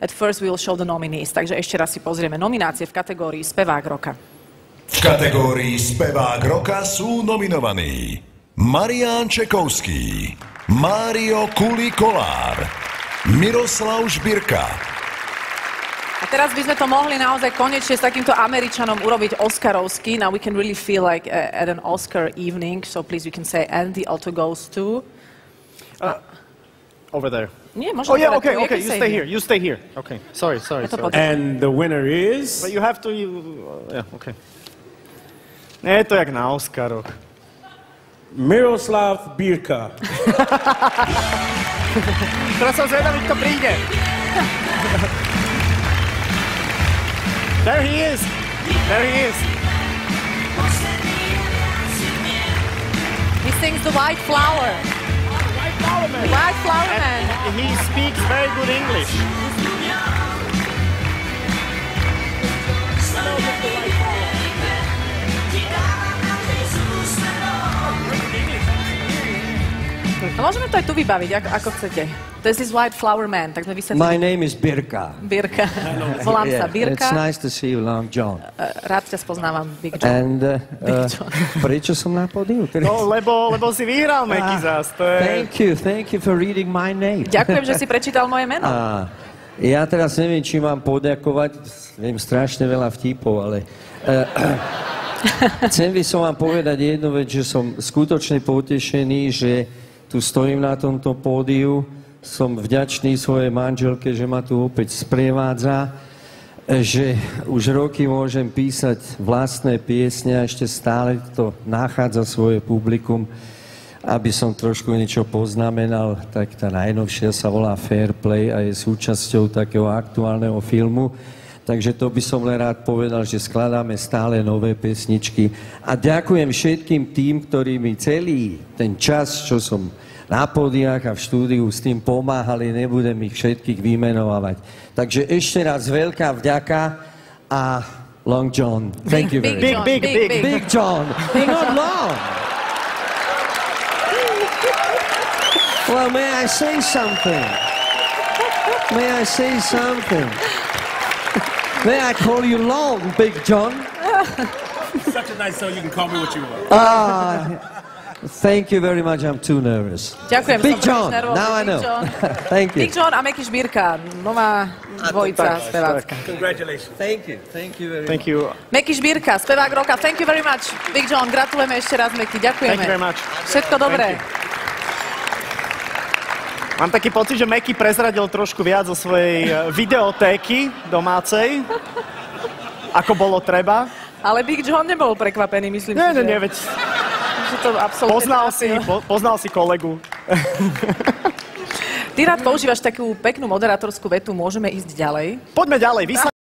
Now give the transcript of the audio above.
at first we will show the nominees. Takže ešte raz si pozrieme nominácie v kategórii Spevák roka. V kategórii Spevák roka sú nominovaní Marián Čekovský, Mário Kuli-Kolár, Miroslav Žbírka. A teraz by sme to mohli naozaj konečne s takýmto Američanom urobiť Oscarovsky. Now we can really feel like at an Oscar evening. So please, you can say, and the Otto goes to... Over there. Nie, možno... Oh yeah, okay, you stay here. You stay here. Okay, sorry. And the winner is... But you have to... yeah, okay. Nie je to jak na Oscaroch. Miroslav Birka. Teraz som zvedavý, kto príde. There he is. He sings The White Flower. The White Flower Man. And he speaks very good English. No, môžeme to aj tu vybaviť, ako chcete. This is White Flower Man, tak sme vysvetlili. My name is Birka. Birka. Volám sa Birka. It's nice to see you, Long John. Rád ťa spoznávam, Big John. And prečo som na pódiu? No, lebo si vyhral, Meky, zás. Thank you for reading my name. Ďakujem, že si prečítal moje meno. Ja teraz neviem, či mám poďakovať. Viem strašne veľa vtipov, ale... Chcem by som vám povedať jednu vec, že som skutočne potešený, že tu stojím na tomto pódiu. Som vďačný svojej manželke, že ma tu opäť sprevádza, že už roky môžem písať vlastné piesne a ešte stále to nachádza svoje publikum. Aby som trošku niečo poznamenal, tak tá najnovšia sa volá Fair Play a je súčasťou takého aktuálneho filmu. Takže to by som len rád povedal, že skladáme stále nové pesničky. A ďakujem všetkým tým, ktorí mi celý ten čas, čo som na pódiách a v štúdiu s tým pomáhali, nebudem ich všetkých vymenovať. Takže ešte raz veľká vďaka a Long John. Thank you very much. Big John. Not long. Well, may I say something? May I call you Long, Big John? Such a nice song, you can call me what you want. Thank you very much, I'm too nervous. Ďakujem, Big John, now I know. Thank you. Big John a Meky Žbírka, nová dvojica spevácka. Congratulations. Thank you very much. Meky Žbírka, spevák roka, thank you very much. Big John, gratulujeme ešte raz, Meky, ďakujeme. Thank you very much. Všetko dobré. Mám taký pocit, že Meky prezradil trošku viac zo svojej videotéky domácej, ako bolo treba. Ale Big John nebol prekvapený, myslím si, že... Nie, veď... Poznal si kolegu. Ty rád používaš takú peknú moderátorskú vetu, môžeme ísť ďalej? Poďme ďalej.